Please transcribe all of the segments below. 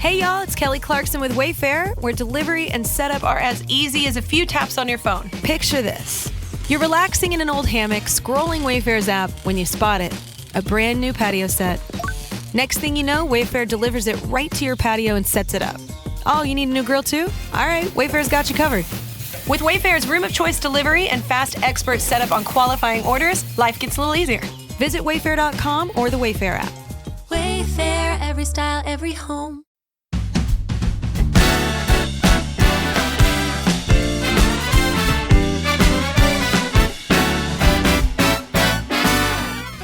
Hey y'all, it's Kelly Clarkson with Wayfair, where delivery and setup are as easy as a few taps on your phone. Picture this. You're relaxing in an old hammock, scrolling Wayfair's app when you spot it. A brand new patio set. Next thing you know, Wayfair delivers it right to your patio and sets it up. Oh, you need a new grill too? All right, Wayfair's got you covered. With Wayfair's room of choice delivery and fast expert setup on qualifying orders, life gets a little easier. Visit wayfair.com or the Wayfair app. Wayfair, every style, every home.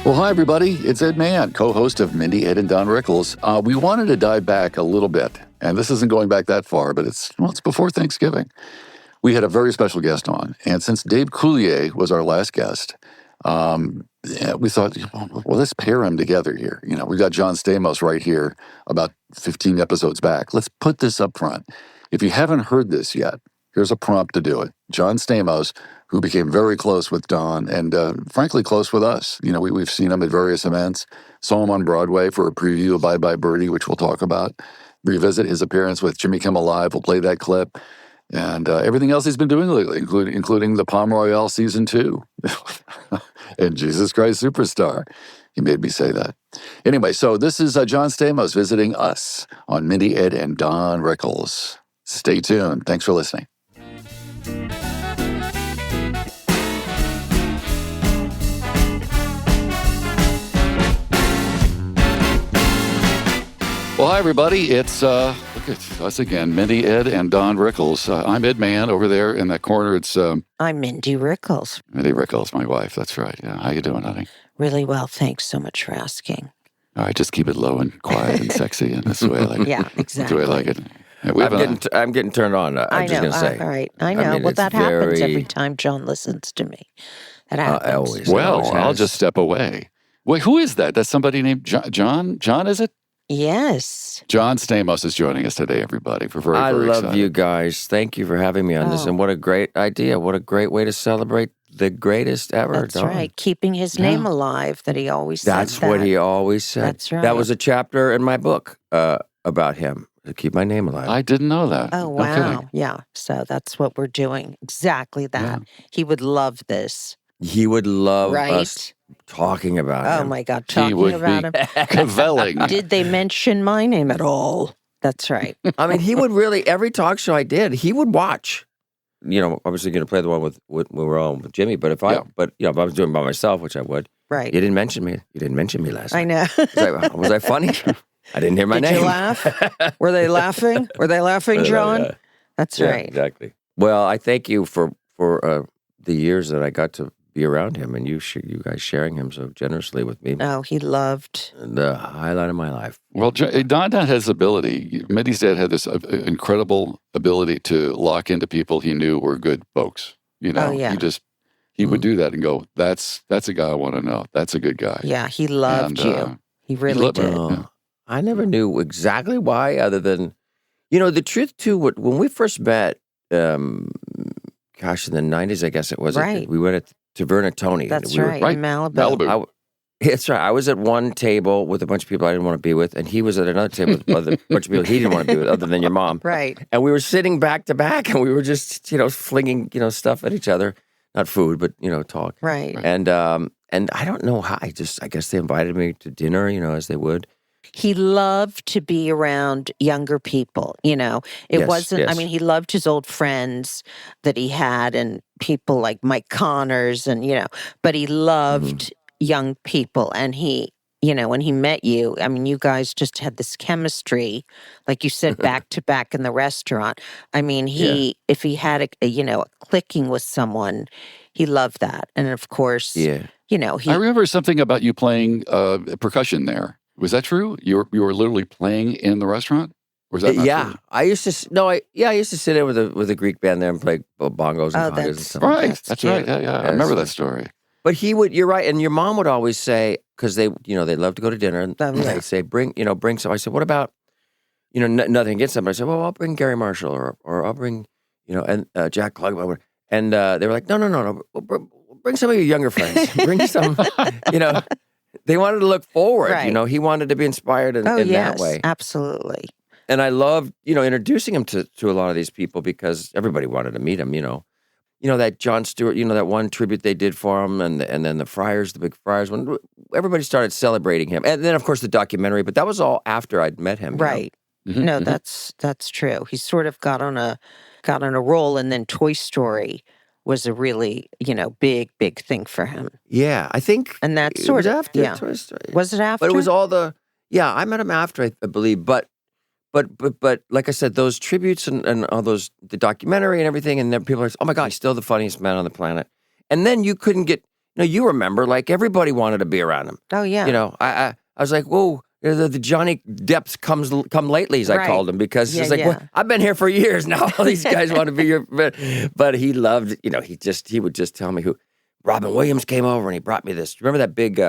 Well, hi, everybody. It's Ed Mann, co-host of Mindy, Ed, and Don Rickles. We wanted to dive back a little bit, and this isn't going back that far, but it's before Thanksgiving. We had a very special guest on, and since Dave Coulier was our last guest, we thought, well, let's pair him together here. You know, we got John Stamos right here about 15 episodes back. Let's put this up front. If you haven't heard this yet, here's a prompt to do it. John Stamos, who became very close with Don and frankly close with us. You know, we've seen him at various events, saw him on Broadway for a preview of Bye Bye Birdie, which we'll talk about, revisit his appearance with Jimmy Kimmel Live. We'll play that clip. And everything else he's been doing lately, including the Palm Royale Season 2 and Jesus Christ Superstar. He made me say that. Anyway, so this is John Stamos visiting us on Mindy, Ed, and Don Rickles. Stay tuned. Thanks for listening. Well, hi, everybody. It's, look at us again, Mindy, Ed, and Don Rickles. I'm Ed Mann. Over there in that corner, it's... I'm Mindy Rickles. Mindy Rickles, my wife. That's right. Yeah. How you doing, honey? Really well. Thanks so much for asking. All right, just keep it low and quiet and sexy, and that's the way I like it. Yeah, exactly. That's the way I like it. Yeah, I'm getting turned on. I'm just going to say. All right. I know. Well, that happens every time John listens to me. That happens. Always. Well, I'll just step away. Wait, who is that? That's somebody named John? John, is it? Yes. John Stamos is joining us today, everybody. We're very excited. I love you guys. Thank you for having me on this. And what a great idea. What a great way to celebrate the greatest ever. That's right. Keeping his name alive that he always said. That's what he always said. That's right. That was a chapter in my book about him, to keep my name alive. I didn't know that. Oh, wow. Okay. Yeah. So that's what we're doing. Exactly that. Yeah. He would love this. He would love us talking about him. Oh, my God. Talking about him. Cavelling. Did they mention my name at all? That's right. I mean, he would really, every talk show I did, he would watch. You know, obviously going to play the one with when we were on with Jimmy, but if I was doing it by myself, which I would. Right. You didn't mention me. You didn't mention me last night. I know. Was I funny? I didn't hear my name. Did you laugh? Were they laughing? Were they laughing, John? That's right. Exactly. Well, I thank you for the years that I got to be around him, and you guys sharing him so generously with me. Oh, he loved the highlight of my life. Well, Don had his ability. Mindy's dad had this incredible ability to lock into people he knew were good folks. You know, he would do that and go, "That's a guy I want to know. That's a good guy." Yeah, he loved you. He really did. Yeah. I never knew exactly why, other than, you know, the truth too. When we first met, in the 90s, I guess it was. Right. We went to Taverna Tony. That's right. In Malibu. That's right. I was at one table with a bunch of people I didn't want to be with, and he was at another table with a bunch of people he didn't want to be with, other than your mom. Right. And we were sitting back to back, and we were just, flinging, stuff at each other. Not food, but, talk. Right. And I don't know how. I guess they invited me to dinner, as they would. He loved to be around younger people, It wasn't, I mean, he loved his old friends that he had and people like Mike Connors and, but he loved young people. And he, when he met you, I mean, you guys just had this chemistry, like you said, back to back in the restaurant. I mean, if he had a clicking with someone, he loved that. And of course, I remember something about you playing percussion there. Was that true? You were literally playing in the restaurant? Or was that not true? I used to sit in with a Greek band there and play bongos and congas and stuff. Right. That's right. Yeah. I remember that story. But you're right, and your mom would always say, because they love to go to dinner, and they'd say, bring some. I said, what about, nothing against them. I said, well, I'll bring Gary Marshall, or I'll bring, and Jack Klugman. And they were like, no. Bring some of your younger friends. Bring some, They wanted to look forward, right. He wanted to be inspired in that way. Absolutely. And I loved, introducing him to a lot of these people because everybody wanted to meet him, that Jon Stewart, that one tribute they did for him, and then the Friars, the big Friars, when everybody started celebrating him. And then, of course, the documentary, but that was all after I'd met him. Right. Mm-hmm. No, that's true. He sort of got on a roll, and then Toy Story was a really, big thing for him. Yeah, I think. And that's sort of after Toy Story. Was it after? But it was all I met him after, I believe. But like I said, those tributes and all those, the documentary and everything, and then people are, oh my God, he's still the funniest man on the planet. And then you couldn't get, you remember, like everybody wanted to be around him. Oh yeah. I was like, whoa. The Johnny Depp's come latelys, I called him, because it's like, well, I've been here for years now. All these guys want to be your, but he loved, he would just tell me who. Robin Williams came over and he brought me this. Remember that big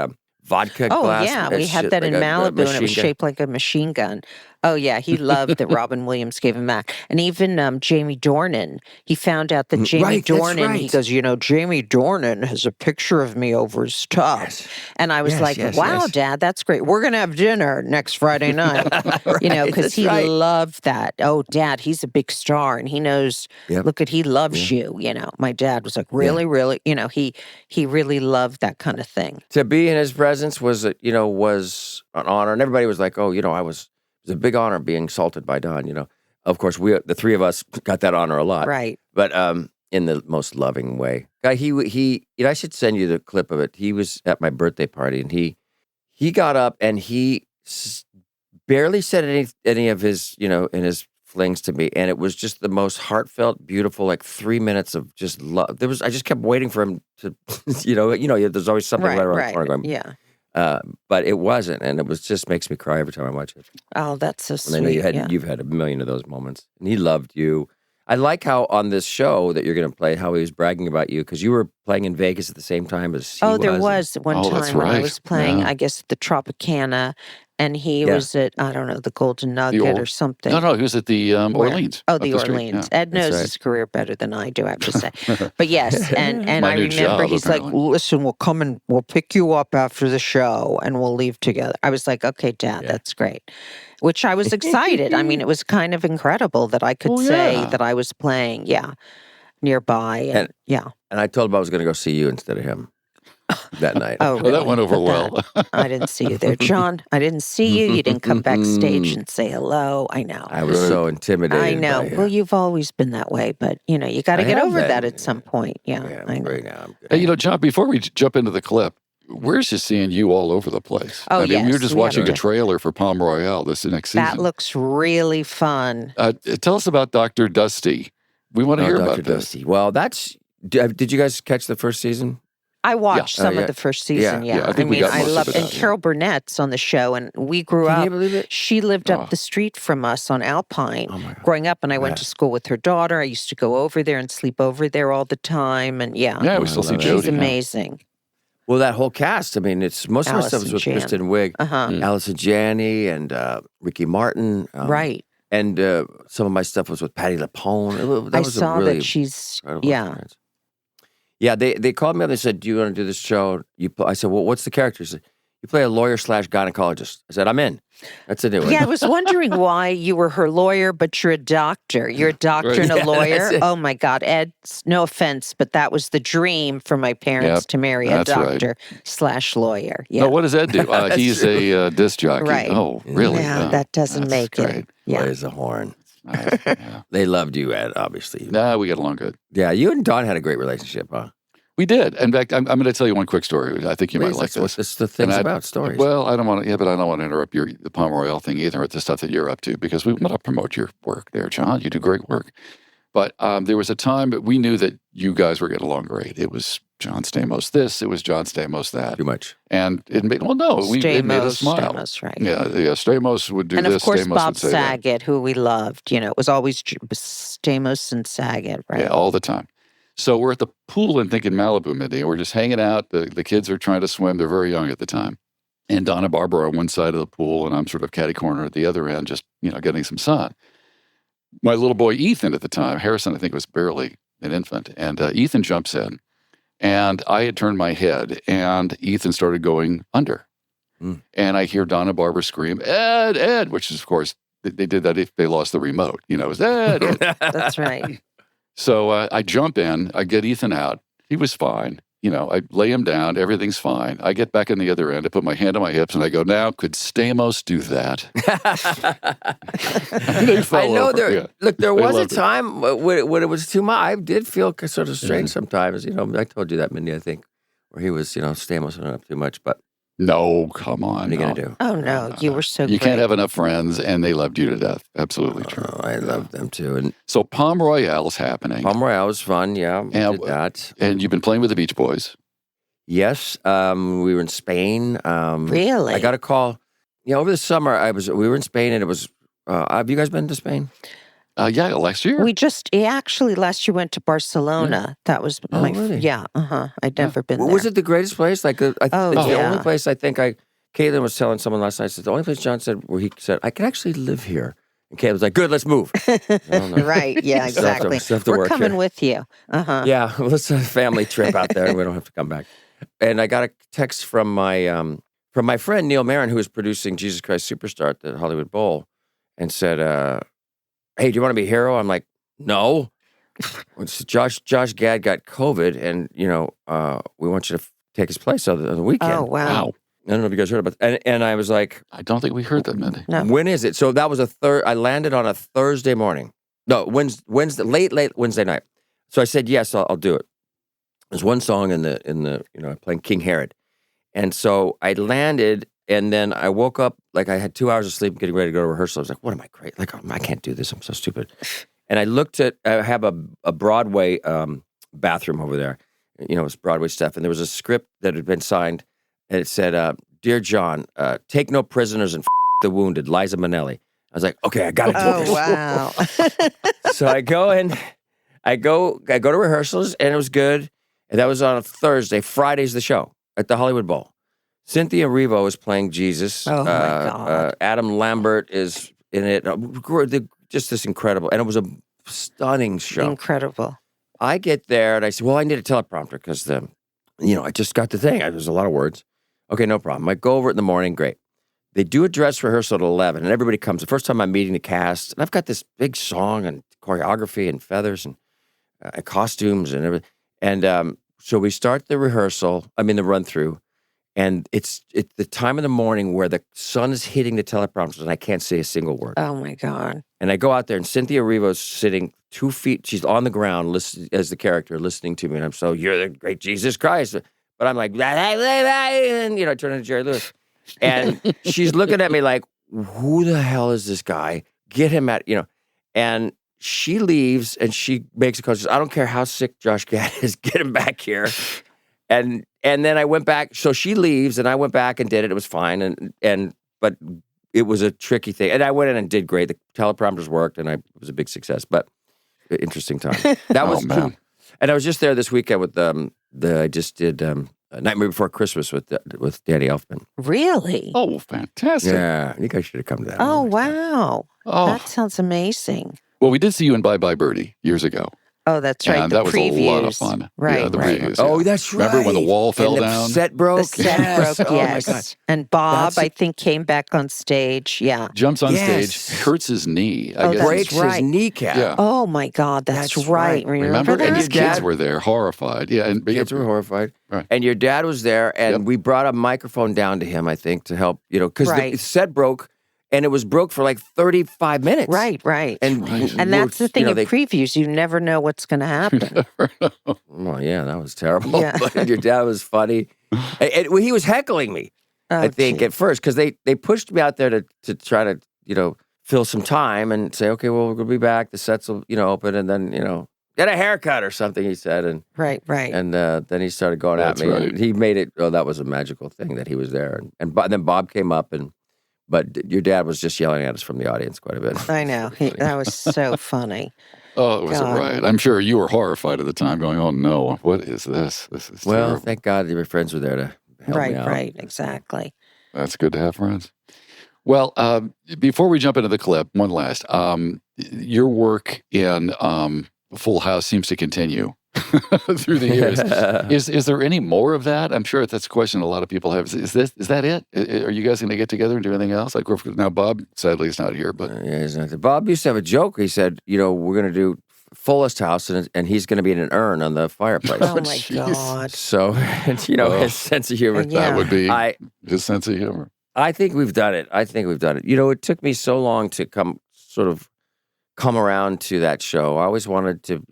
vodka glass? Oh yeah, we had that in Malibu, and it was shaped like a machine gun. Oh yeah, he loved that Robin Williams gave him that. And even Jamie Dornan, he found out that Jamie Dornan, he goes, Jamie Dornan has a picture of me over his tub. Yes. And I was wow, Dad, that's great. We're going to have dinner next Friday night. Because he loved that. Oh, Dad, he's a big star and he knows, he loves you. My dad was like, really, really, he really loved that kind of thing. To be in his presence was an honor. And everybody was like, it was a big honor being salted by Don, Of course, the three of us got that honor a lot. Right. But in the most loving way. Guy, he I should send you the clip of it. He was at my birthday party, and he got up and he barely said any of his, in his flings to me. And it was just the most heartfelt, beautiful, like 3 minutes of just love. I just kept waiting for him to, there's always something right around the corner going, yeah. But it wasn't, and it just makes me cry every time I watch it. Oh, that's so sweet. And I know you've had a million of those moments, and he loved you. I like how on this show that you're going to play, how he was bragging about you, because you were playing in Vegas at the same time as he was. Oh, there was one time when I was playing, I guess, at the Tropicana, and he was at, I don't know, the Golden Nugget or something. No, he was at the Orleans. Oh, the Orleans. Yeah. Ed knows his career better than I do, I have to say. But yes, and I remember he's like, listen, we'll come and we'll pick you up after the show and we'll leave together. I was like, okay, Dad, that's great. Which I was excited. I mean, it was kind of incredible that I could say that I was playing, nearby. And I told him I was going to go see you instead of him. That night. Oh, really? Well, that went over well. I didn't see you there, John. I didn't see you. You didn't come backstage and say hello. I know. I was so intimidated. I know. Well, you've always been that way, but you got to get over that at some point. Yeah, I know. Right now, I'm good. Hey, John, before we jump into the clip, we're just seeing you all over the place. Oh, I mean, we were just watching a trailer for Palm Royale this next season. That looks really fun. Tell us about Dr. Dusty. We want to hear about Dusty. Well, did you guys catch the first season? I watched some of the first season, I think I love it. And Carol Burnett's on the show, and we grew up. Can you believe it? She lived up the street from us on Alpine growing up, and I went to school with her daughter. I used to go over there and sleep over there all the time, and we still see Jody. She's amazing. Well, that whole cast, I mean, most of my stuff is with Kristen Wiig, Allison Janney, and Ricky Martin. Right. And some of my stuff was with Patti LuPone. I saw that she's, experience. Yeah, they called me up. They said, "Do you want to do this show?" I said, "Well, what's the character?" He said, "You play a lawyer/gynecologist." I said, "I'm in." That's a new one. Yeah, I was wondering why you were her lawyer, but you're a doctor. You're a doctor and a lawyer. Oh my God, Ed. No offense, but that was the dream for my parents to marry a doctor/lawyer. Yeah. No, what does Ed do? He's a disc jockey. Right. Oh, really? Yeah, that doesn't make great. it. Yeah. Plays the horn. Nice. They loved you, Ed, obviously. Nah, we got along good. Yeah, you and Don had a great relationship, huh? We did. In fact, I'm going to tell you one quick story. I think you might like this. It's the things about stories. Well, I don't want to. Yeah, but I don't want to interrupt the Palm Royale thing either, with the stuff that you're up to, because we want to promote your work there, John. You do great work. But there was a time that we knew that you guys were getting along great. It was John Stamos this. It was John Stamos that. Too much. And it made it made us smile. Stamos, right? Yeah. Stamos would do this. And of course, Stamos Bob would say Saget, who we loved. It was always Stamos and Saget, right? Yeah, all the time. So we're at the pool in Malibu, Mindy, and we're just hanging out. The kids are trying to swim. They're very young at the time. And Donna Barbara on one side of the pool, and I'm sort of catty corner at the other end, just, getting some sun. My little boy, Ethan, at the time, Harrison, I think, was barely an infant. And Ethan jumps in, and I had turned my head, and Ethan started going under. And I hear Donna Barbara scream, "Ed, Ed," which is, of course, they did that if they lost the remote. It was that. That's right. So I jump in, I get Ethan out. He was fine. I lay him down. Everything's fine. I get back on the other end. I put my hand on my hips and I go, now, could Stamos do that? They fell I know over. there. Yeah. Look, there They was a loved it. time when it was too much. I did feel sort of strange sometimes. I told you that, Mindy, I think, where he was, Stamos went up too much. But No, come on. what are you going to do? Oh, no. You were so You great. can't have enough friends, and they loved you to death. Absolutely true. Oh, I love them too. And So Palm Royale is happening. Palm Royale was fun. Yeah, we And- did that. And you've been playing with the Beach Boys. Yes, we were in Spain. Really? I got a call. Over the summer, we were in Spain, and it was. Have you guys been to Spain? Yeah, last year. Actually last year went to Barcelona. That was my, really? yeah, I'd never been there. Was it the greatest place? It's the yeah. only place I think Caitlin was telling someone last night, said the only place John said where he said, I can actually live here. And Caitlin was like, good, let's move. Right, yeah, exactly. Still have to We're work coming here. with you. Uh-huh. Yeah, let's a family trip out there and we don't have to come back. And I got a text from my friend Neil Marin, who was producing Jesus Christ Superstar at the Hollywood Bowl, and said, hey, do you want to be a hero? I'm like, no. Josh Gad got COVID, and we want you to take his place on the weekend. Oh, wow. I don't know if you guys heard about that. And I was like, I don't think we heard that, Mindy. No. when is it? So that was I landed on a Thursday morning. No, Wednesday, late Wednesday night. So I said, yes, I'll do it. There's one song in the playing King Herod. And so I landed, and then I woke up, like I had 2 hours of sleep getting ready to go to rehearsal. I was like, what am I crazy? Like, I can't do this. I'm so stupid. And I looked I have a Broadway bathroom over there. It's Broadway stuff. And there was a script that had been signed, and it said, Dear John, take no prisoners and the wounded, Liza Minnelli. I was like, okay, I got to do this. Oh, wow. So I go in, I go to rehearsals, and it was good. And that was on a Thursday. Friday's the show at the Hollywood Bowl. Cynthia Erivo is playing Jesus. Oh, my God. Adam Lambert is in it. Just this incredible. And it was a stunning show. Incredible. I get there, and I say, well, I need a teleprompter because I just got the thing. There's a lot of words. Okay, no problem. I go over it in the morning. Great. They do a dress rehearsal at 11, and everybody comes. The first time I'm meeting the cast, and I've got this big song and choreography and feathers and costumes and everything. And so we start the run through, and it's the time of the morning where the sun is hitting the teleprompters, and I can't say a single word. Oh, my God. And I go out there, and Cynthia Erivo's sitting 2 feet. She's on the ground, as the character, listening to me. And I'm so, you're the great Jesus Christ. But I'm like, and I turn into Jerry Lewis. And she's looking at me like, who the hell is this guy? Get him out, And she leaves, and she makes a call. She says, I don't care how sick Josh Gad is, get him back here. And then I went back. So she leaves, and I went back and did it. It was fine. But it was a tricky thing. And I went in and did great. The teleprompters worked, and it was a big success. But interesting time. That was man. cool. And I was just there this weekend with I just did Nightmare Before Christmas with Danny Elfman. Really? Oh, fantastic. Yeah, you guys should have come to that. Oh, wow. Oh. That sounds amazing. Well, we did see you in Bye Bye Birdie years ago. Oh, that's right. And the that was previews. a lot of fun. Right, Yeah, the right. previews. Oh, yeah. that's right. Remember when the wall fell and down? The set broke? The set Yes. broke, Oh, yes. my God. And Bob, That's I think, came back on stage. Yeah. Jumps on Yes. stage, hurts his knee. I Oh, guess. that's Breaks right. his kneecap. Yeah. Oh, my God. That's That's right. right. Remember Remember? And that? his kids were there, horrified. Yeah, and Kids were horrified. Right. And your dad was there, and Yep. we brought a microphone down to him, I think, to help, because Right. the set broke, and it was broke for like 35 minutes. Right, right. And, And that's the thing of they, previews. You never know what's going to happen. well, yeah, that was terrible. Yeah. But your dad was funny. And he was heckling me, I think, gee. at first, because they pushed me out there to try to, fill some time and say, okay, well, we're going to be back. The sets will, open, and then, get a haircut or something, he said. And Right, right. and then he started going That's at me. right. And he made it, that was a magical thing that he was there. And then Bob came up, but your dad was just yelling at us from the audience quite a bit. I know. That was so funny. Oh, it was a God. riot. I'm sure you were horrified at the time, going, "Oh no, what is this? This is Well, terrible." thank God your friends were there to help Right, me out. right. Exactly. That's good to have friends. Well, before we jump into the clip, one last. Your work in Full House seems to continue. through the years. Is there any more of that? I'm sure that's a question a lot of people have. Is that it? Are you guys going to get together and do anything else? Like now, Bob sadly is not here, but yeah, he's not there. Bob used to have a joke. He said, we're going to do Fullest House, and he's going to be in an urn on the fireplace. Oh my God! So, his sense of humor. That would be his sense of humor. I think we've done it. It took me so long to come around to that show. I always wanted to,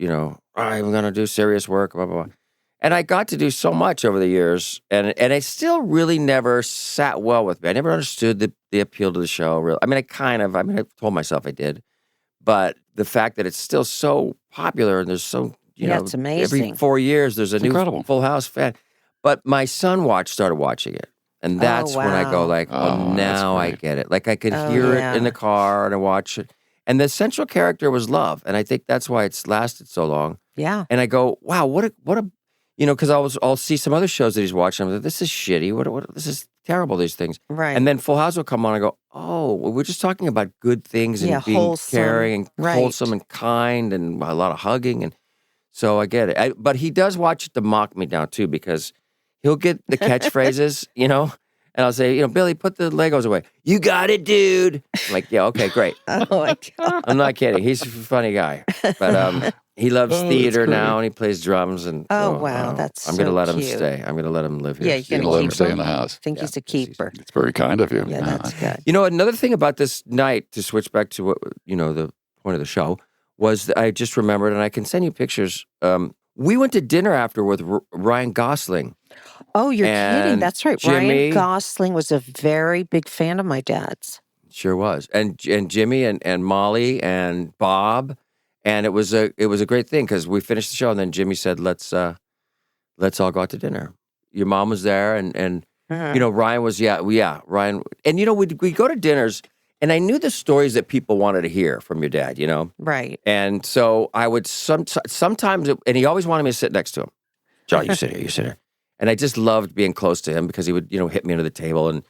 I'm going to do serious work, blah, blah, blah. And I got to do so much over the years, and it still really never sat well with me. I never understood the appeal to the show. Really. I I told myself I did. But the fact that it's still so popular and there's so, it's amazing. Every 4 years there's a new incredible. Full House fan. But my son started watching it. And that's when I go now I get it. Like I could hear it in the car and I watch it. And the central character was love. And I think that's why it's lasted so long. Yeah. And I go, wow, what a because I'll see some other shows that he's watching. I'm like, this is shitty. What this is terrible, these things. Right. And then Full House will come on and I go, oh, we're just talking about good things and being wholesome. caring and wholesome and kind and a lot of hugging. And so I get it. But he does watch it to mock me now too, because he'll get the catchphrases, and I'll say, Billy, put the Legos away. You got it, dude. I'm like, yeah, okay, great. Oh my God. I'm not kidding. He's a funny guy. But he loves theater now, and he plays drums. And wow, that's I'm going to let him cute. stay. I'm going to let him live here. Yeah, you're going to let him stay in the house. I think he's a keeper. It's very kind of you. Yeah, that's good. Another thing about this night, to switch back to what the point of the show, was that I just remembered, and I can send you pictures. We went to dinner after with Ryan Gosling. Oh, you're kidding. That's right. Jimmy, Ryan Gosling was a very big fan of my dad's. Sure was. And Jimmy and Molly and Bob. And it was a great thing because we finished the show and then Jimmy said, let's all go out to dinner. Your mom was there and Ryan was, Ryan. And, we'd go to dinners and I knew the stories that people wanted to hear from your dad, Right. And so I would sometimes, and he always wanted me to sit next to him. John, you sit here. And I just loved being close to him because he would, hit me under the table and,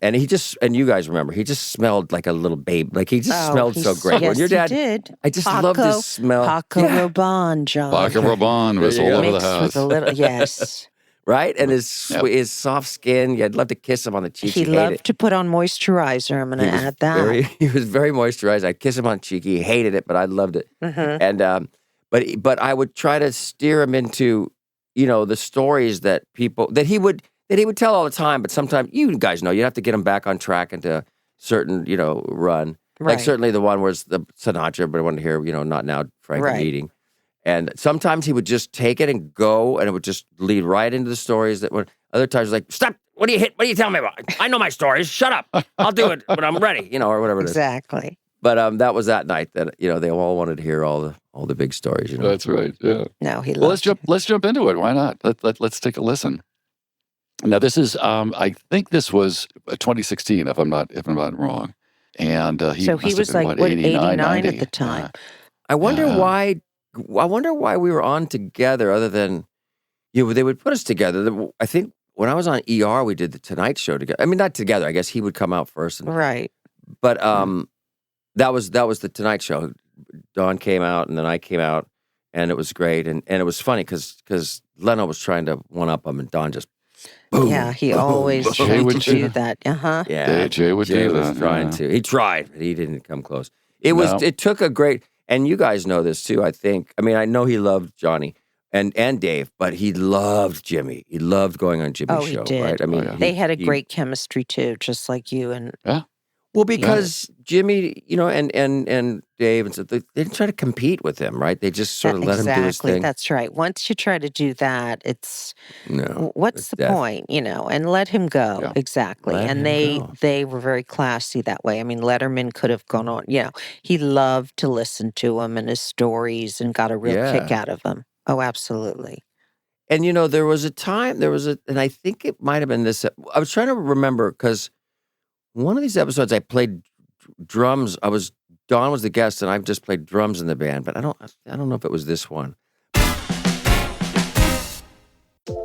and he just, and you guys remember, he just smelled like a little babe. Like he just smelled so great. Yes, when your dad, he did. I just loved his smell. Paco Rabanne, John. Paco Rabanne was all over the house. With a little, yes. Right? And his soft skin, I'd love to kiss him on the cheek. He loved to put on moisturizer. I'm going to add that. He was very moisturized. I'd kiss him on the cheek. He hated it, but I loved it. Mm-hmm. And but I would try to steer him into, the stories that he would tell all the time. But sometimes, you guys know, you have to get him back on track into a certain, run. Right. Like certainly the one where the Sinatra, but I wanted to hear, Not Now, Frank and Eating. And sometimes he would just take it and go, and it would just lead right into the stories that were. Other times, like, stop! What do you telling me about? I know my stories. Shut up! I'll do it when I'm ready. Or whatever it is. Exactly. But that was that night that they all wanted to hear all the big stories. That's right. Yeah. No, he. Well, let's jump into it. Why not? Let's take a listen. Now, this is I think this was 2016, if I'm not wrong, and he was like 89 at the time. I wonder why. I wonder why we were on together other than, they would put us together. I think when I was on ER, we did the Tonight Show together. I mean, not together. I guess he would come out first. Right. But that was the Tonight Show. Dawn came out and then I came out and it was great. And it was funny because Leno was trying to one-up him and Dawn just, boom. Yeah, he always tried to do that. Uh-huh. Yeah. Jay was trying to. He tried, but he didn't come close. It took a great... And you guys know this too, I think. I mean, I know he loved Johnny and Dave, but he loved Jimmy. He loved going on Jimmy's show. He did. Right? I mean, they had a great chemistry too, just like you and. Yeah. Well, because Jimmy, and Dave, and so they didn't try to compete with him, right? They just sort of let him do his thing. That's right. Once you try to do that, it's what's the death. Point, and let him go. Yeah. Exactly. And they were very classy that way. I mean, Letterman could have gone on. He loved to listen to him and his stories and got a real kick out of him. Oh, absolutely. And there was a time, and I think it might have been this. I was trying to remember because one of these episodes I played drums. Dawn was the guest, and I've just played drums in the band, but I don't know if it was this one.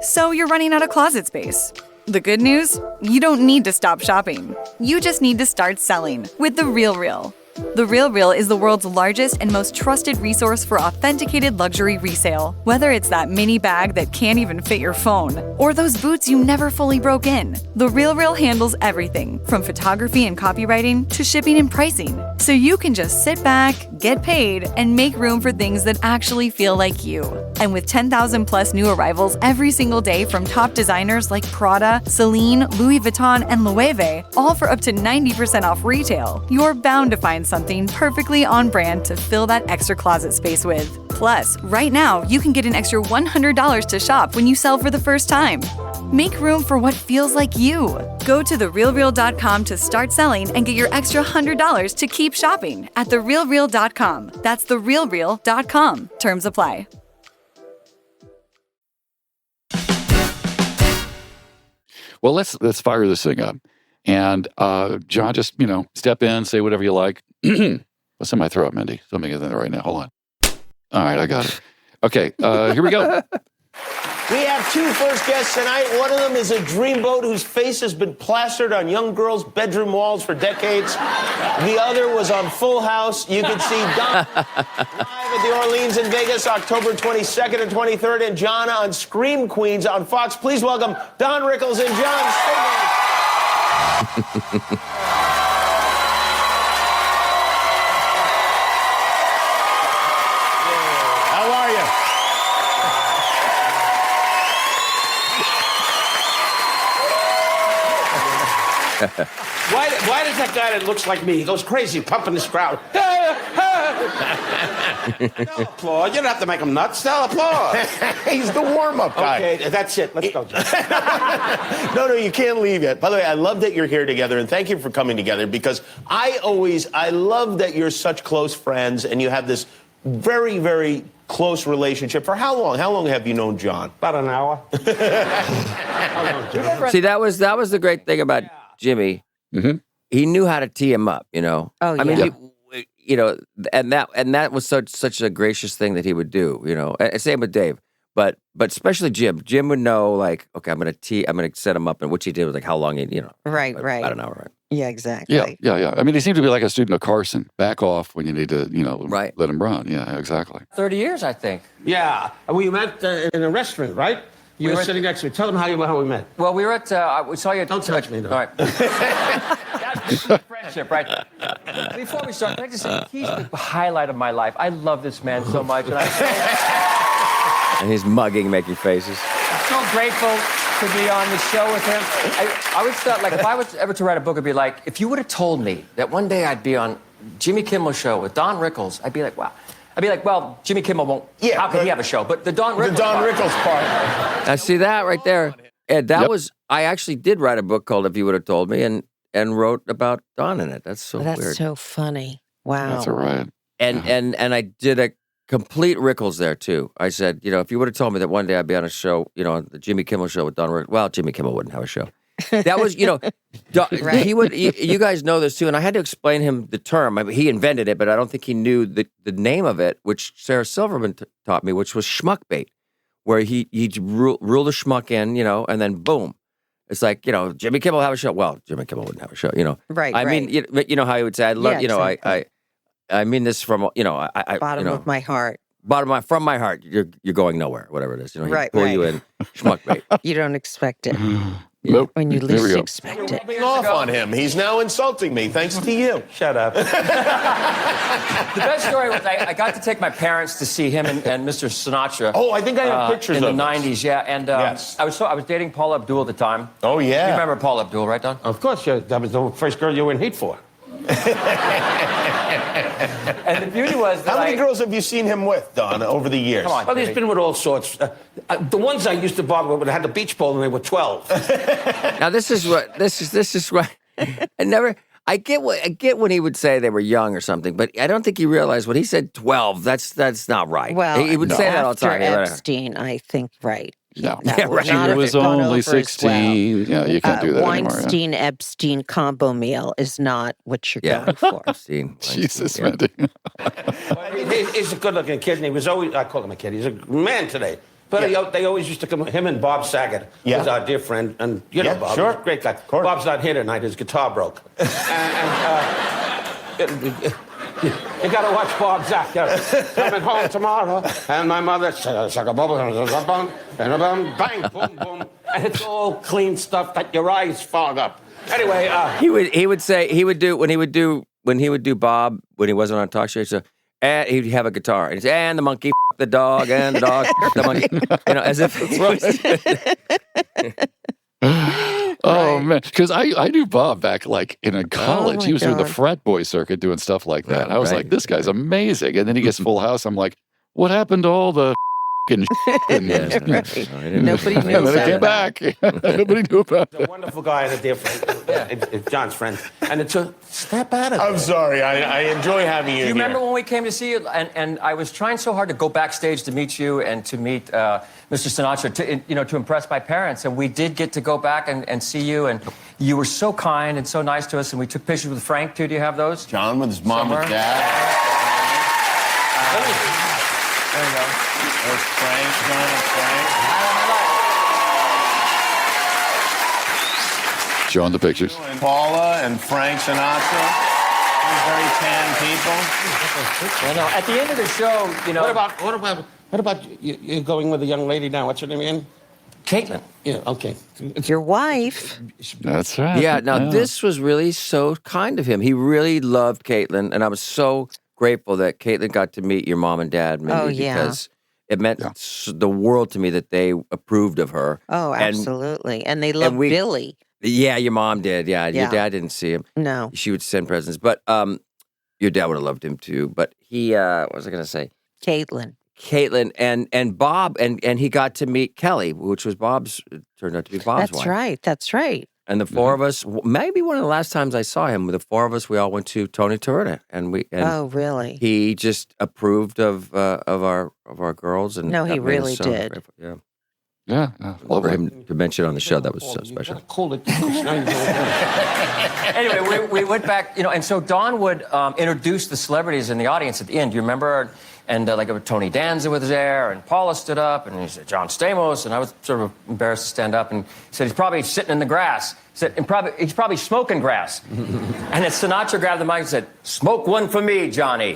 So you're running out of closet space. The good news? You don't need to stop shopping. You just need to start selling with The RealReal. The RealReal is the world's largest and most trusted resource for authenticated luxury resale. Whether it's that mini bag that can't even fit your phone, or those boots you never fully broke in, the RealReal handles everything from photography and copywriting to shipping and pricing. So you can just sit back, get paid, and make room for things that actually feel like you. And with 10,000 plus new arrivals every single day from top designers like Prada, Celine, Louis Vuitton, and Loewe, all for up to 90% off retail, you're bound to find something perfectly on brand to fill that extra closet space with. Plus, right now, you can get an extra $100 to shop when you sell for the first time. Make room for what feels like you. Go to therealreal.com to start selling and get your extra $100 to keep shopping at therealreal.com. That's therealreal.com. Terms apply. Well, let's fire this thing up. And John, just, step in, say whatever you like. What's in my throat, Mindy? Something in there right now. Hold on. All right, I got it. Okay, here we go. We have two first guests tonight. One of them is a dreamboat whose face has been plastered on young girls' bedroom walls for decades. The other was on Full House. You can see Don live at the Orleans in Vegas, October 22nd and 23rd, and John on Scream Queens on Fox. Please welcome Don Rickles and John Stamos. How are you? Why does that guy that looks like me, he goes crazy, pumping this crowd? No applause. You don't have to make him nuts. Tell applause. He's the warm-up guy. Okay, that's it. Let's go. No, you can't leave yet. By the way, I love that you're here together, and thank you for coming together, because I love that you're such close friends, and you have this very, very close relationship. For how long? How long have you known John? About an hour. See, that was the great thing about Jimmy. Mm-hmm. He knew how to tee him up, Oh, yeah. I mean, and that was such a gracious thing that he would do, And same with Dave, but especially Jim. Jim would know, like, okay, I'm gonna set him up, and which he did was like how long right, about an hour, right? Yeah, exactly. Yeah. I mean, he seemed to be like a student of Carson. Back off when you need to, right. Let him run. Yeah, exactly. 30 years, I think. Yeah. We met in a restaurant, right? You were sitting next to me. Tell them how we met. Well, we were at, we saw you at... Don't touch me, though. All right. That's friendship, right? Before we start, can I just say, he's the highlight of my life. I love this man so much. And he's mugging, making faces. I'm so grateful to be on the show with him. I always thought, like, if I was ever to write a book, it'd be like, if you would have told me that one day I'd be on Jimmy Kimmel show with Don Rickles, I'd be like, wow. I'd be like, well, Jimmy Kimmel won't. Yeah, how can he have a show? But the Don Rickles part. I see that right there. And that was, I actually did write a book called If You Would Have Told Me, and wrote about Don in it. That's so weird. That's so funny. Wow. That's all right. And I did a complete Rickles there, too. I said, if you would have told me that one day I'd be on a show, on the Jimmy Kimmel show with Don Rickles, well, Jimmy Kimmel wouldn't have a show. That was, right. He would. You guys know this too, and I had to explain him the term. I mean, he invented it, but I don't think he knew the name of it, which Sarah Silverman taught me, which was schmuck bait, where he rule the schmuck in, and then boom, it's like Jimmy Kimmel have a show. Well, Jimmy Kimmel wouldn't have a show, Right. I mean, you know how he would say, I love, exactly. I mean this from, Bottom of my heart. From my heart. You're going nowhere, whatever it is. He Right, pull right. you in, schmuck bait. You don't expect it. Nope. When you There we least go. expect it. Rubbing off on him. He's now insulting me, thanks to you. Shut up. The best story was I got to take my parents to see him and Mr. Sinatra. Oh, I think I have pictures in of the this. 90s, yeah. And Yes. I was dating Paula Abdul at the time. Oh, yeah. You remember Paula Abdul, right, Don? Of course, that was the first girl you were in heat for. And the beauty was that How many girls have you seen him with, Don, over the years? Come on. Well, he's been with all sorts. The ones I used to bother with had the beach ball and they were 12. Now this is what I get when he would say they were young or something, but I don't think he realized when he said 12. That's not right. Well, he would say that all the time. After Epstein, I think, right. No. Yeah, right. He was only 16. Yeah, you can't do that anymore. Weinstein, Epstein combo meal is not what you're going for. Weinstein, Jesus, yeah. Mindy. I mean, he's a good-looking kid, and he was always, I call him a kid, he's a man today. But they always used to come, him and Bob Saget was our dear friend, and you know Bob, sure. he's a great guy. Bob's not here tonight, his guitar broke. You got to watch Bob Zach. Coming home tomorrow, and my mother says, bang, boom, boom, and it's all clean stuff that your eyes fog up. Anyway, he would do Bob when he wasn't on a talk show. So, and he'd have a guitar and he'd say, and the monkey, the dog, and the dog, the monkey. As if Oh man, because I knew Bob back like in college. He was doing the frat boy circuit, doing stuff like that. I was like, this guy's amazing. And then he gets Full House. I'm like, what happened to all the Nobody knew and then it came back. Nobody knew about it. a wonderful guy and a dear friend. It's John's friend. And it's a step out of it. I'm sorry. I enjoy having you Do you here. remember when we came to see you? And I was trying so hard to go backstage to meet you and to meet Mr. Sinatra, to impress my parents. And we did get to go back and see you. And you were so kind and so nice to us. And we took pictures with Frank, too. Do you have those? John with his mom Somewhere? and dad. There you go. There's Frank, John and Frank. Showing the pictures. And Paula and Frank Sinatra. Very tan people. Well, no, at the end of the show, What about you going with a young lady now? What's her name again? Caitlin. Yeah, okay. Your wife. That's right. Yeah, now this was really so kind of him. He really loved Caitlin, and I was so grateful that Caitlin got to meet your mom and dad, Mindy, because it meant the world to me that they approved of her. Oh, absolutely. And they loved Billy. Yeah, your mom did. Yeah, your dad didn't see him. No. She would send presents, but your dad would have loved him too. But he, what was I going to say? Caitlin and Bob, and he got to meet Kelly, which was turned out to be Bob's wife. That's right. And the four of us, maybe one of the last times I saw him, the four of us, we all went to Tony Torta, oh, really? He just approved of our girls, and no, he really did. Grateful. Yeah. Yeah. Well, for him to mention on the show, that was so special. Anyway, we went back, and so Don would introduce the celebrities in the audience at the end. Do you remember? And like Tony Danza was there, and Paula stood up, and he said, John Stamos, and I was sort of embarrassed to stand up, and he said, he's probably sitting in the grass. He said, he's probably smoking grass. And then Sinatra grabbed the mic and said, smoke one for me, Johnny.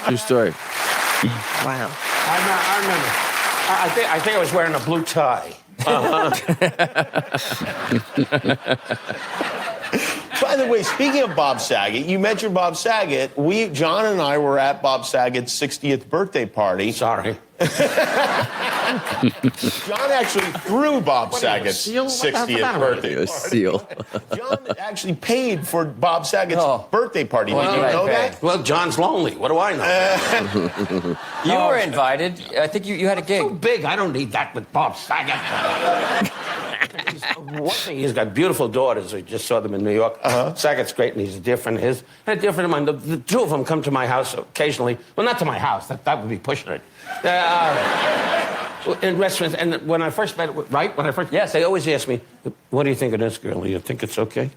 True story. Wow. I remember. I think I was wearing a blue tie. By the way, speaking of Bob Saget, you mentioned Bob Saget. John and I were at Bob Saget's 60th birthday party. Sorry. John actually threw Bob Saget's 60th birthday party. Seal. John actually paid for Bob Saget's birthday party. Did you know that? Well, John's lonely. What do I know? You were invited. I think you had a gig. So big, I don't need that with Bob Saget. One thing, he's got beautiful daughters. I just saw them in New York. Saget's great, and he's a dear friend of his. And a dear friend of mine. The two of them come to my house occasionally. Well, not to my house. That would be pushing it. In restaurants, and when I first met, they always ask me, "What do you think of this girl? Do you think it's okay?"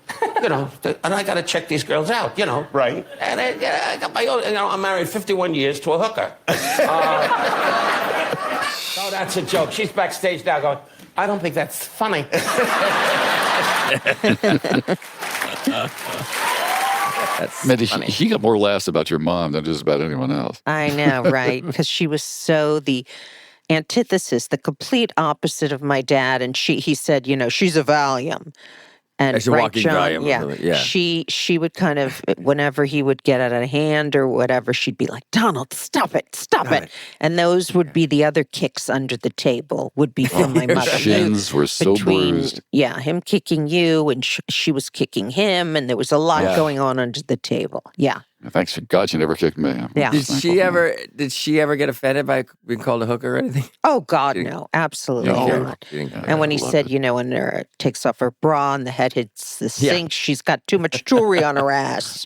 And I got to check these girls out, Right. And I got my own. I'm married 51 years to a hooker. Oh, that's a joke. She's backstage now going, I don't think that's funny. Mindy, he got more laughs about your mom than just about anyone else. I know, right? Because she was so the antithesis, the complete opposite of my dad. And he said, she's a Valium. And She's a walking John, Valium. Yeah. She would kind of, whenever he would get out of hand or whatever, she'd be like, Donald, stop it. And those would be the other kicks under the table, would be from my mother. Shins were so bruised. Yeah, him kicking you and she was kicking him, and there was a lot going on under the table. Yeah. Thanks for God she never kicked me. Yeah. Did she ever get offended by being called a hooker or anything? Oh, God, no. Absolutely not. And when he said, when her takes off her bra and the head hits the sink, she's got too much jewelry on her ass.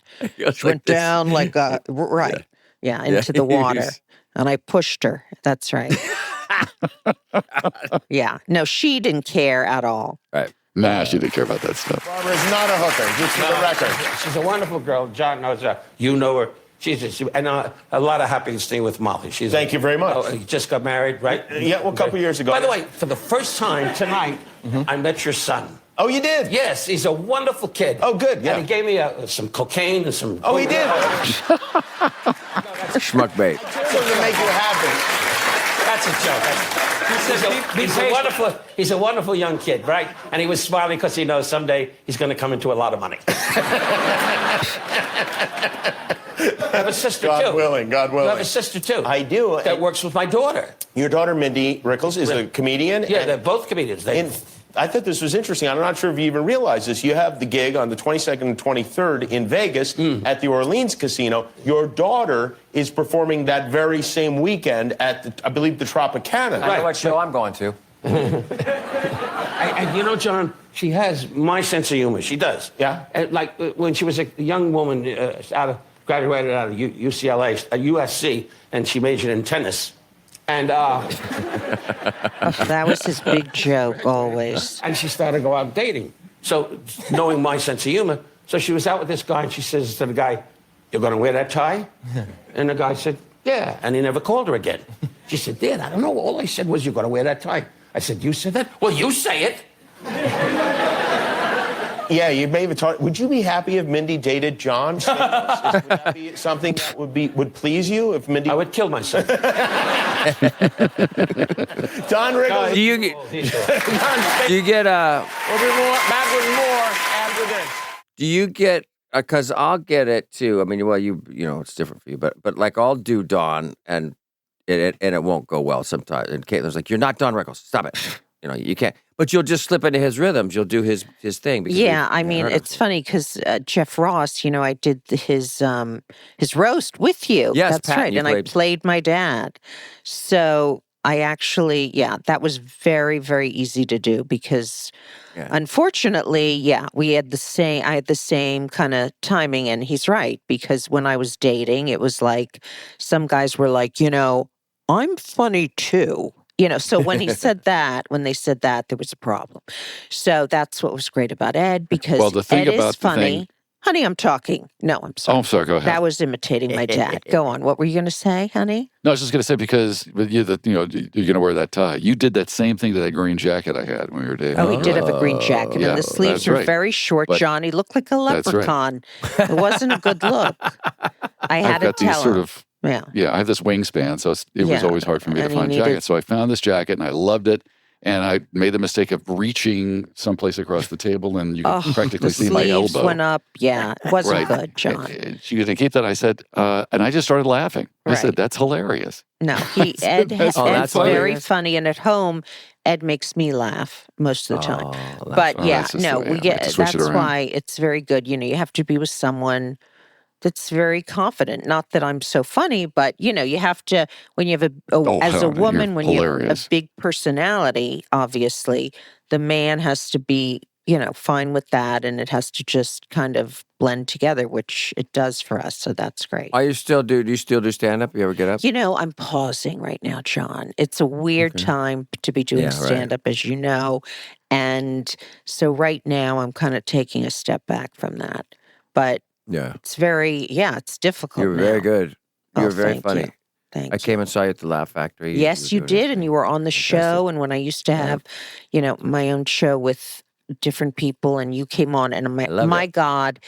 She went down like into the water. And I pushed her. That's right. Yeah. No, she didn't care at all. Right. Nah, she didn't care about that stuff. Barbara's not a hooker, just for the record. She's a wonderful girl. John knows her. You know her. And a lot of happiness staying with Molly. Thank you very much. You just got married, right? Yeah, a couple years ago. By the way, for the first time tonight, I met your son. Oh, you did? Yes, he's a wonderful kid. Oh, good, yeah. And he gave me some cocaine and some... Oh, he did? Schmuck bait. To make you happy. That's a joke. He's a wonderful young kid, right? And he was smiling because he knows someday he's going to come into a lot of money. I have a sister, too. God willing. You have a sister, too. I do. That works with my daughter. Your daughter, Mindy Rickles, is a comedian. Yeah, they're both comedians. I thought this was interesting. I'm not sure if you even realize this. You have the gig on the 22nd and 23rd in Vegas at the Orleans Casino. Your daughter is performing that very same weekend at, I believe, the Tropicana. I know what show I'm going to. And you know, John, she has my sense of humor. She does. Yeah? And like when she was a young woman, graduated out of UCLA, USC, and she majored in tennis. And that was his big joke always. And she started to go out dating. So knowing my sense of humor, so she was out with this guy, and she says to the guy, "You're going to wear that tie?" And the guy said, "Yeah." And he never called her again. She said, "Dad, I don't know. All I said was you're going to wear that tie." I said, "You said that?" "Well, you say it." Yeah, you may have talked. Would you be happy if Mindy dated John? Would that be something that would please you if Mindy? I would kill myself. Don Rickles. Do you get We'll be back with more after this. Do you get? Because I'll get it too. I mean, well, you know, it's different for you, but like I'll do Don, and it won't go well sometimes. And Caitlin's like, "You're not Don Rickles. Stop it." You know, you can't. But you'll just slip into his rhythms. You'll do his thing. Yeah, I mean, it's funny because Jeff Ross, you know, I did his roast with you. Yes, that's Pat, right. And I played my dad. So I actually, that was very, very easy to do because unfortunately, I had the same kind of timing. And he's right, because when I was dating, it was like some guys were like, you know, I'm funny too. You know, so when they said that, there was a problem. So that's what was great about Ed, because the thing Ed about is funny. Honey, I'm talking. No, I'm sorry. Oh, I'm sorry. Go ahead. That was imitating my dad. Go on. What were you going to say, honey? No, I was just going to say, because you're going to wear that tie. You did that same thing to that green jacket I had when we were dating. Oh, he did have a green jacket, and the sleeves were very short. But Johnny looked like a leprechaun. It wasn't a good look. I had to tell him. Yeah, I have this wingspan, so it was always hard for me to find jackets. So I found this jacket, and I loved it. And I made the mistake of reaching someplace across the table, and you could practically see my elbow. The sleeves went up. Yeah, it wasn't good, John. She goes, "Keep that." I said, and I just started laughing. I said, "That's hilarious." No, Ed's very funny, and at home, Ed makes me laugh most of the time. But that's why it's very good. You know, you have to be with someone that's very confident. Not that I'm so funny, but you know, you have to, when you have as a woman, when you have a big personality, obviously, the man has to be, you know, fine with that, and it has to just kind of blend together, which it does for us. So that's great. Do you still do stand up? You ever get up? You know, I'm pausing right now, John. It's a weird time to be doing stand up, as you know. And so right now I'm kind of taking a step back from that. But it's it's difficult. You're very good. You're very thank funny. You. Thank I came and saw you at the Laugh Factory. Yes, you did, and you were on the show. And when I used to have, you know, my own show with different people, and you came on, and my God,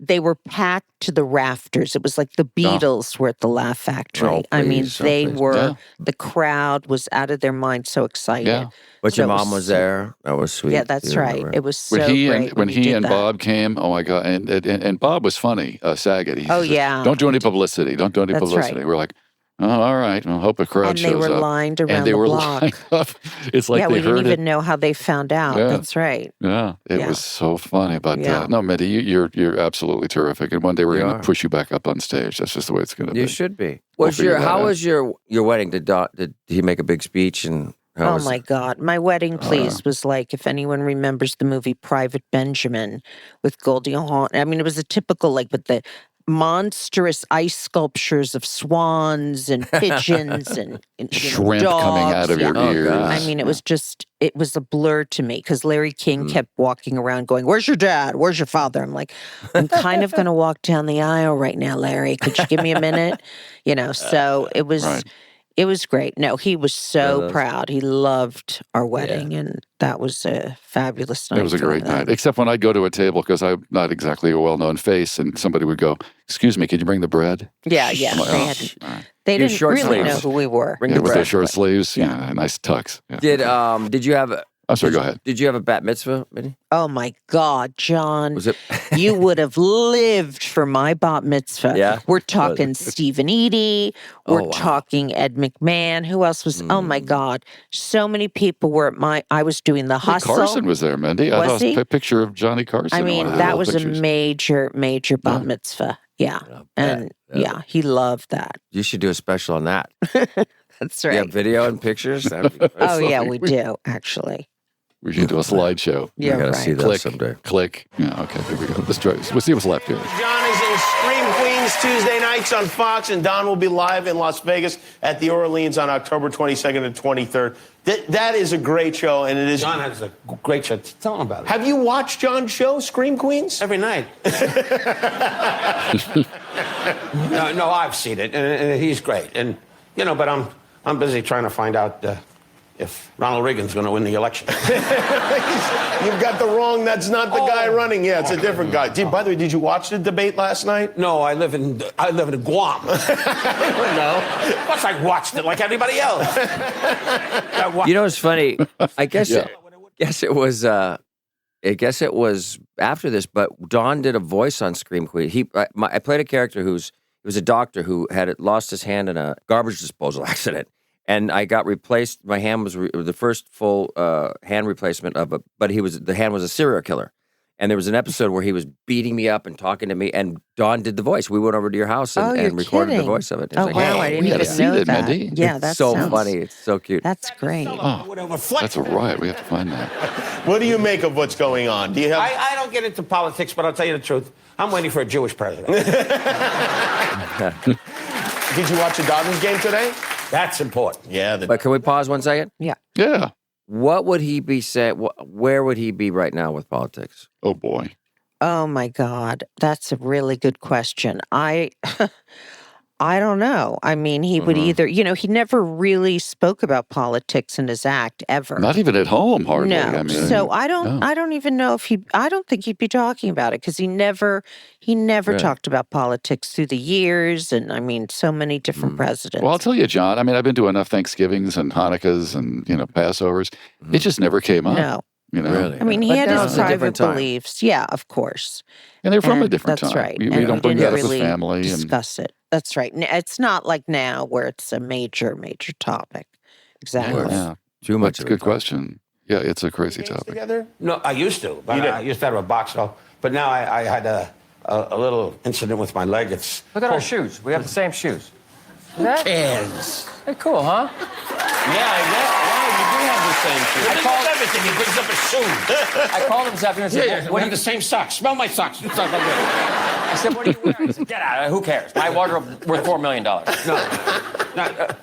they were packed to the rafters. It was like the Beatles were at the Laugh Factory. The crowd was out of their mind, so excited. Yeah. But your mom was there. That was sweet. Yeah, that's right. It was so great. When he and Bob came, oh my God, and Bob was funny, Saget. Don't do any publicity. Don't do any publicity. We're like, oh, all right. Well, hope a crowd shows up. And they were lined around the block. Lined up. It's like we didn't even know how they found out. Yeah. That's right. Yeah, it was so funny. But no, Mindy, you're absolutely terrific. And one day we're going to push you back up on stage. That's just the way it's going to be. You should be. How was your wedding? Did he make a big speech? And oh my God. My wedding, was like, if anyone remembers the movie Private Benjamin with Goldie Hawn. I mean, it was a typical, like, with the monstrous ice sculptures of swans and pigeons and shrimp dogs. Coming out of your ears. I mean, it was a blur to me, because Larry King kept walking around going, "Where's your dad? Where's your father?" I'm like, I'm kind of going to walk down the aisle right now, Larry. Could you give me a minute? You know, so it was... It was great. No, he was so proud. He loved our wedding, and that was a fabulous night. It was a great night, except when I'd go to a table because I'm not exactly a well-known face, and somebody would go, "Excuse me, can you bring the bread?" Yeah. Like, they didn't really sleeves. know who we were. Bring with the their bread. short sleeves, nice tux. Yeah. Did you have? I'm sorry. Go ahead. Did you have a bat mitzvah, Mindy? Oh my God, John. Was it? You would have lived for my bat mitzvah. Yeah. We're talking Stephen Eady. We're wow. talking Ed McMahon. Who else was? Oh my God. So many people were at I was doing the hustle. Carson was there, Mindy. I Was saw he? a picture of Johnny Carson. I in one mean, of the that little was pictures. a major bat mitzvah. Yeah. And he loved that. You should do a special on that. That's right. Yeah, video and pictures. That'd be Oh, yeah, we do, actually. We should do a slideshow. Yeah, I gotta right. see that Click, someday. click. Yeah, okay, here we go. Let's try. We'll see what's left here. John is in Scream Queens Tuesday nights on Fox, and Don will be live in Las Vegas at the Orleans on October 22nd and 23rd. That is a great show, and it is. John has a great show. Tell him about it. Have you watched John's show, Scream Queens? Every night. No, I've seen it, and he's great. And but I'm busy trying to find out if Ronald Reagan's going to win the election. You've got the wrong. That's not the guy running. Yeah, it's a different guy. By the way, did you watch the debate last night? No, I live in Guam. No, plus I watched it like everybody else. It's funny. I guess it was. I guess it was after this, but Don did a voice on Scream Queen. I played a character he was a doctor who had lost his hand in a garbage disposal accident. And I got replaced. My hand was the first full hand replacement but the hand was a serial killer. And there was an episode where he was beating me up and talking to me, and Don did the voice. We went over to your house and recorded the voice of it. Oh, wow, I didn't even know that. Mindy. Yeah, that's so funny. It's so cute. That's great. Oh, that's a riot. We have to find that. What do you make of what's going on? Do you have? I don't get into politics, but I'll tell you the truth. I'm waiting for a Jewish president. Did you watch the Dodgers game today? That's important. Yeah. But can we pause 1 second? Yeah. Yeah. What would he be saying? Where would he be right now with politics? Oh boy. Oh my God, that's a really good question. I don't know. I mean, he would either, he never really spoke about politics in his act ever. Not even at home, hardly. No. I mean, So I don't even know if I don't think he'd be talking about it because he never talked about politics through the years. And I mean, so many different presidents. Well, I'll tell you, John, I mean, I've been to enough Thanksgivings and Hanukkahs and, Passovers. It just never came up. No. Really? I mean, he But had now his it's a private different time. beliefs. Yeah, of course. And they're from a And different that's time. right. We And don't we bring didn't that up really as family. discuss it. That's right. It's not like now where it's a major topic. Exactly. Yeah. Too much That's a of it. good question. Yeah, it's a crazy Games topic. together? No, I used to. But I used to have a box though. But now I had a little incident with my leg. It's Look at our shoes. We have the same shoes. kids. Hey, cool, huh? Yeah, you do have the same shoes. I called everything. He brings up a shoe. I called him this afternoon and said, Yeah, what we do have you... the same socks. Smell my socks. You suck. I said, what are you wearing? He said, get out of it. Who cares? My wardrobe worth $4 million.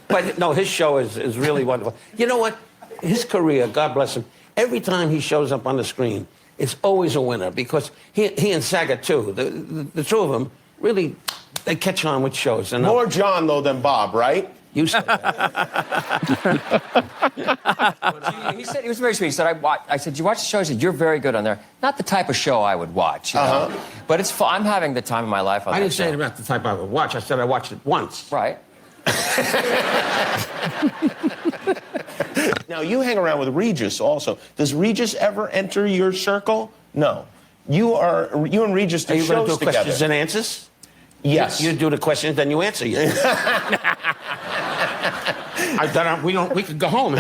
But no, his show is really wonderful. You know what? His career, God bless him, every time he shows up on the screen, it's always a winner because he and Saga, too, the two of them, really, they catch on with shows. And More John, though, than Bob, right? You said that. He said, he was very sweet. He said, I said, you watch the show? He said, you're very good on there. Not the type of show I would watch, you know? But it's fun. I'm having the time of my life on I that didn't say show. it about the type I would watch. I said I watched it once. Right. Now, you hang around with Regis also. Does Regis ever enter your circle? No. You and Regis do Are you going to shows do together. questions and answers? Yes. You do the questions, then you answer. You. We could go home.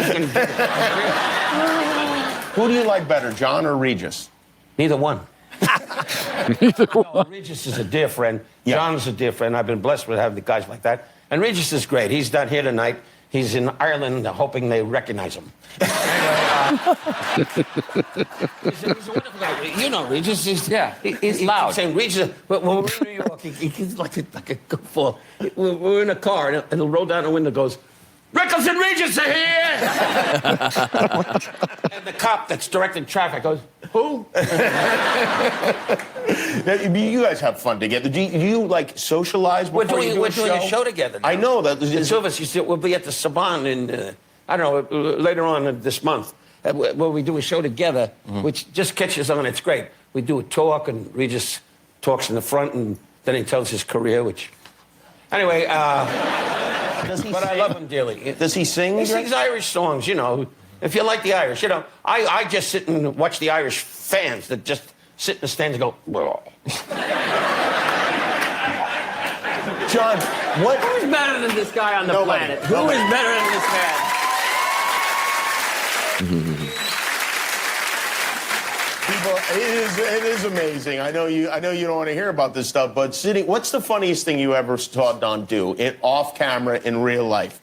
Who do you like better, John or Regis? Neither one. Regis is a dear friend. Yeah. John's a dear friend. I've been blessed with having guys like that. And Regis is great. He's not here tonight. He's in Ireland hoping they recognize him. He's a wonderful guy. You know Regis. He's loud. Keeps saying Regis, but when we're in New York, he's like a goofball. We're in a car, and he'll roll down the window and goes, Rickles and Regis are here! And the cop that's directing traffic goes, who? You guys have fun together. Do you like socialize before We're doing a a show together now. I know that. The two of us, we'll be at the Saban in, I don't know, later on this month, where we do a show together, which just catches on. It's great. We do a talk, and Regis talks in the front, and then he tells his career, which... Anyway, but I love him dearly. Does he sing? He sings Irish songs, you know. If you like the Irish, you know. I just sit and watch the Irish fans that just sit in the stands and go, well. John, what? Who's better than this guy on the planet? Who is better than this man? People, it is amazing. I know you don't want to hear about this stuff, but what's the funniest thing you ever saw Don do off camera in real life?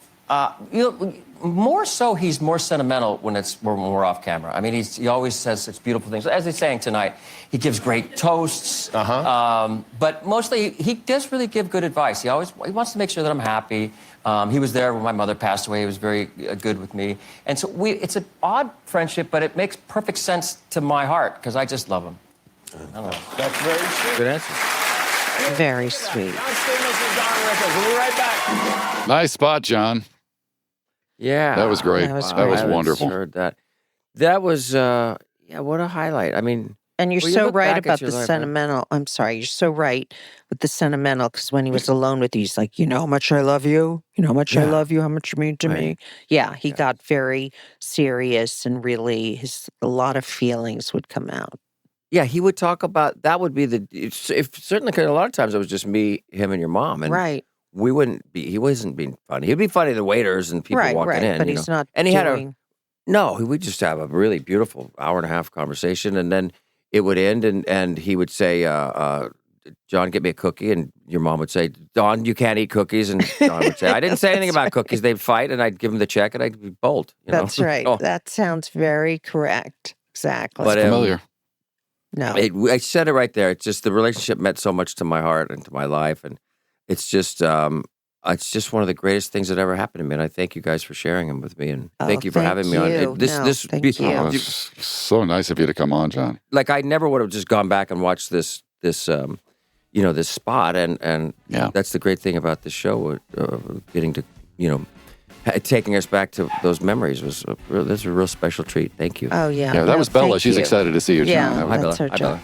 More so, he's more sentimental when we're off camera. I mean, he always says such beautiful things. As he's saying tonight, he gives great toasts. But mostly, he does really give good advice. He wants to make sure that I'm happy. He was there when my mother passed away. He was very good with me. And so it's an odd friendship, but it makes perfect sense to my heart because I just love him. I don't know. That's very sweet. Good answer. Very sweet. John Stamos and Don Rickles. We'll be right back. Nice spot, John. Yeah. That was great. That was That was great. wonderful. Heard that. That was, what a highlight. I mean... And you're Well, you so look right back about at your the life, sentimental. I'm sorry. You're so right with the sentimental because when he was alone with you, he's like, you know how much I love you? You know how much I love you? How much you mean to me? Yeah, he got very serious and really a lot of feelings would come out. Yeah, he would talk about, that would be certainly, because a lot of times it was just me, him, and your mom. And right. He wasn't being funny. He'd be funny to the waiters and people walking in. But he's not and he doing... we'd just have a really beautiful hour and a half conversation, and then it would end, and he would say, John, get me a cookie, and your mom would say, Don, you can't eat cookies, and John would say, I didn't say anything about cookies. They'd fight, and I'd give him the check, and I'd be bold. That's right. That sounds very correct. Exactly. But, Familiar. No. I said it right there. It's just the relationship meant so much to my heart and to my life, and it's just one of the greatest things that ever happened to me. And I thank you guys for sharing them with me, and thank you for having me on. Thank you. Oh, it's so nice of you to come on, John. Like I never would have just gone back and watched this spot, and that's the great thing about this show, getting to taking us back to those memories that's a real special treat. Thank you. Oh yeah. Yeah, that was Bella. She's excited to see you, John. Yeah, Hi, that's Bella. her job.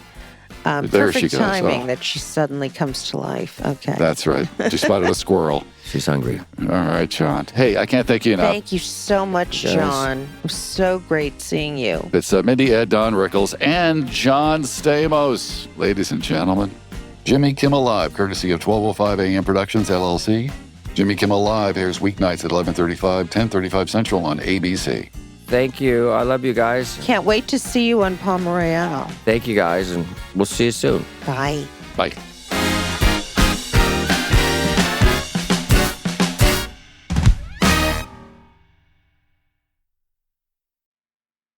There Perfect she goes. timing that she suddenly comes to life. Okay. That's right. She spotted a squirrel. She's hungry. All right, John. Hey, I can't thank you enough. Thank you so much, Yes. John. It was so great seeing you. It's Mindy, Ed, Don Rickles, and John Stamos. Ladies and gentlemen, Jimmy Kimmel Live, courtesy of 1205 AM Productions, LLC. Jimmy Kimmel Live airs weeknights at 11:35, 10:35 Central on ABC. Thank you. I love you guys. Can't wait to see you on Palm Royale. Thank you guys, and we'll see you soon. Bye. Bye.